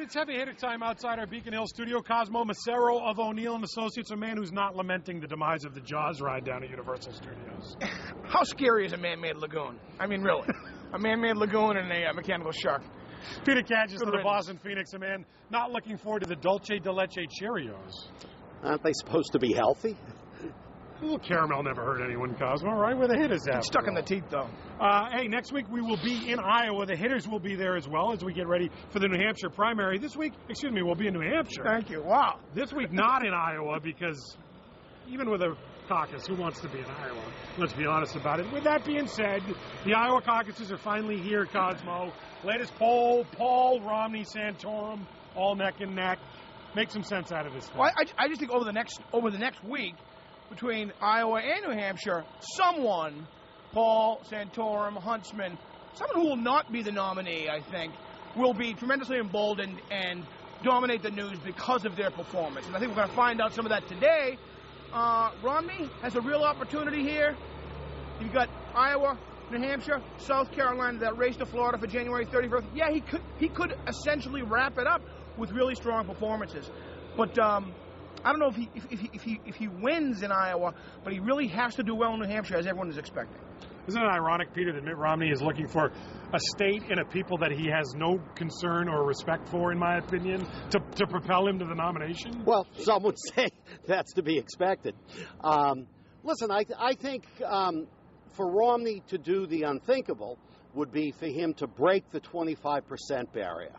it's heavy hitter time outside our Beacon Hill studio. Cosmo Macero of O'Neill & Associates, a man who's not lamenting the demise of the Jaws ride down at Universal Studios. How scary is a man-made lagoon? I mean, really. A man-made lagoon and a mechanical shark. Peter Cadges of the Boston Phoenix, a man not looking forward to the Dulce de Leche Cheerios. Aren't they supposed to be healthy? A little caramel never hurt anyone, Cosmo, right? Where the hitters at? It's stuck in the teeth, though. Hey, next week we will be in Iowa. The hitters will be there as well as we get ready for the New Hampshire primary. This week, we'll be in New Hampshire. Thank you. Wow. This week, not in Iowa, because even with a caucus, who wants to be in Iowa? Let's be honest about it. With that being said, the Iowa caucuses are finally here, Cosmo. Latest poll, Paul, Romney, Santorum, all neck and neck. Make some sense out of this thing. Well, I just think over the next week, between Iowa and New Hampshire, someone, Paul, Santorum, Huntsman, someone who will not be the nominee, I think, will be tremendously emboldened and dominate the news because of their performance. And I think we're going to find out some of that today. Romney has a real opportunity here. You've got Iowa, New Hampshire, South Carolina, that race to Florida for January 31st. Yeah, he could essentially wrap it up with really strong performances. But I don't know if he wins in Iowa, but he really has to do well in New Hampshire, as everyone is expecting. Isn't it ironic, Peter, that Mitt Romney is looking for a state and a people that he has no concern or respect for, in my opinion, to propel him to the nomination? Well, some would say that's to be expected. Listen, I think for Romney to do the unthinkable would be for him to break the 25% barrier.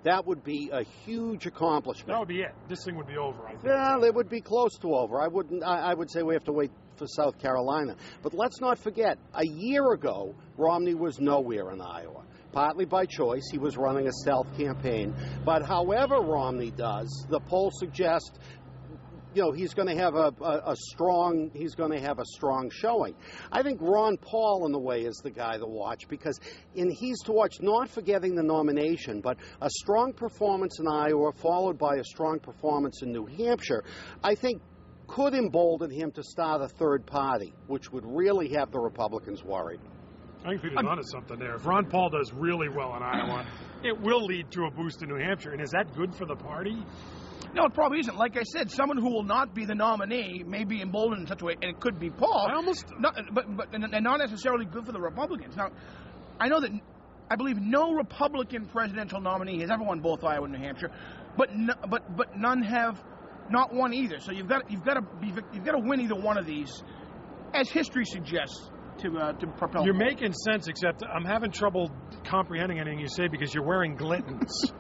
That would be a huge accomplishment. That would be it. This thing would be over, I think. Well, it would be close to over. I would say we have to wait for South Carolina. But let's not forget, a year ago, Romney was nowhere in Iowa. Partly by choice, he was running a stealth campaign. But however Romney does, the polls suggest he's going to have a strong showing. I think Ron Paul, in a way, is the guy to watch because he's to watch not for getting the nomination, but a strong performance in Iowa followed by a strong performance in New Hampshire, I think could embolden him to start a third party, which would really have the Republicans worried. I think Peter's onto something there. If Ron Paul does really well in Iowa, it will lead to a boost in New Hampshire. And is that good for the party? No, it probably isn't. Like I said, someone who will not be the nominee may be emboldened in such a way, and it could be Paul. And not necessarily good for the Republicans. Now, I believe no Republican presidential nominee has ever won both Iowa and New Hampshire, but none have not won either. So you've got to win either one of these, as history suggests. To propel. You're making sense, except I'm having trouble comprehending anything you say because you're wearing Glittens.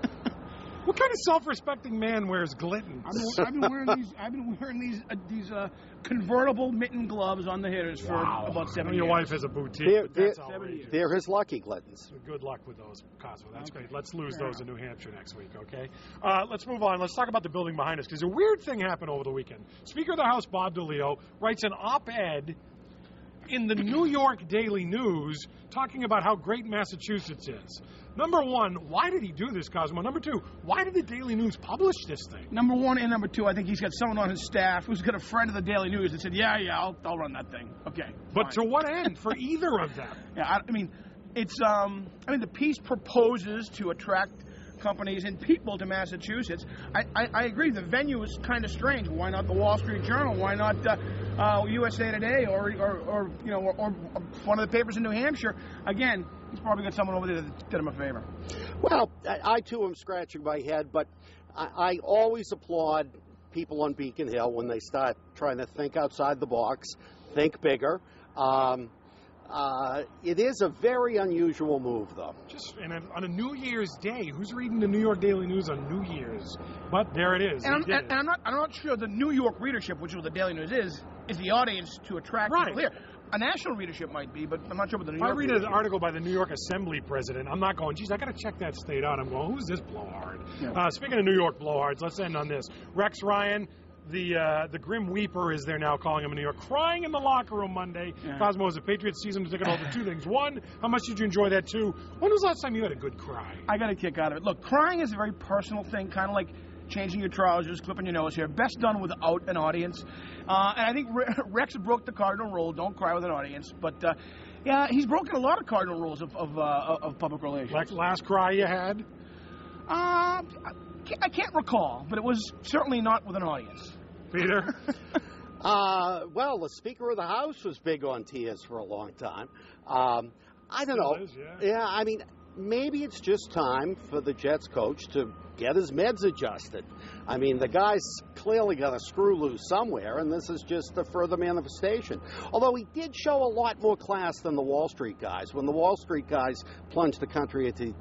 What kind of self-respecting man wears Glittens? I've been wearing these convertible mitten gloves on the hitters for about 7 years. Your wife has a boutique. They're his lucky Glittens. Good luck with those, Cosmo. That's great. Let's lose those in New Hampshire next week, okay? Let's move on. Let's talk about the building behind us because a weird thing happened over the weekend. Speaker of the House, Bob DeLeo, writes an op-ed in the New York Daily News talking about how great Massachusetts is. Number one, why did he do this, Cosmo? Number two, why did the Daily News publish this thing? Number one and number two, I think he's got someone on his staff who's got a friend of the Daily News that said, I'll run that thing. Okay. But to what end? For either of them? Yeah, the piece proposes to attract companies and people to Massachusetts. I agree. The venue is kind of strange. Why not the Wall Street Journal? Why not USA Today or one of the papers in New Hampshire? Again, he's probably got someone over there that did him a favor. Well, I too am scratching my head, but I always applaud people on Beacon Hill when they start trying to think outside the box, think bigger. It is a very unusual move, though. On a New Year's Day, who's reading the New York Daily News on New Year's? But there it is. And I'm not sure the New York readership, which is what the Daily News is the audience to attract people here. A national readership might be, but I'm not sure what the New York readership. I read an article by the New York Assembly president. I'm not going, geez, I got to check that state out. I'm going, who's this blowhard? Yeah. Speaking of New York blowhards, let's end on this. Rex Ryan, the Grim Weeper, as they're now calling him in New York, crying in the locker room Monday. Yeah. Cosmo, as a Patriots season, to take it over two things. One, how much did you enjoy that? Two, when was the last time you had a good cry? I got a kick out of it. Look, crying is a very personal thing, kind of like changing your trousers, clipping your nose here. Best done without an audience. And I think Rex broke the cardinal rule, don't cry with an audience. But, he's broken a lot of cardinal rules of public relations. Like last cry you had? I can't recall, but it was certainly not with an audience. Peter? Well, the Speaker of the House was big on tears for a long time. I don't know. Is, yeah. I mean, maybe it's just time for the Jets coach to get his meds adjusted. I mean, the guy's clearly got a screw loose somewhere, and this is just a further manifestation. Although he did show a lot more class than the Wall Street guys. When the Wall Street guys plunged the country into,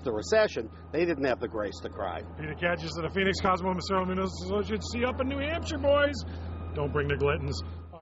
the recession, they didn't have the grace to cry. Peter Catches to the Phoenix, Cosmo Macero, Associates. See you up in New Hampshire, boys. Don't bring the Glittons.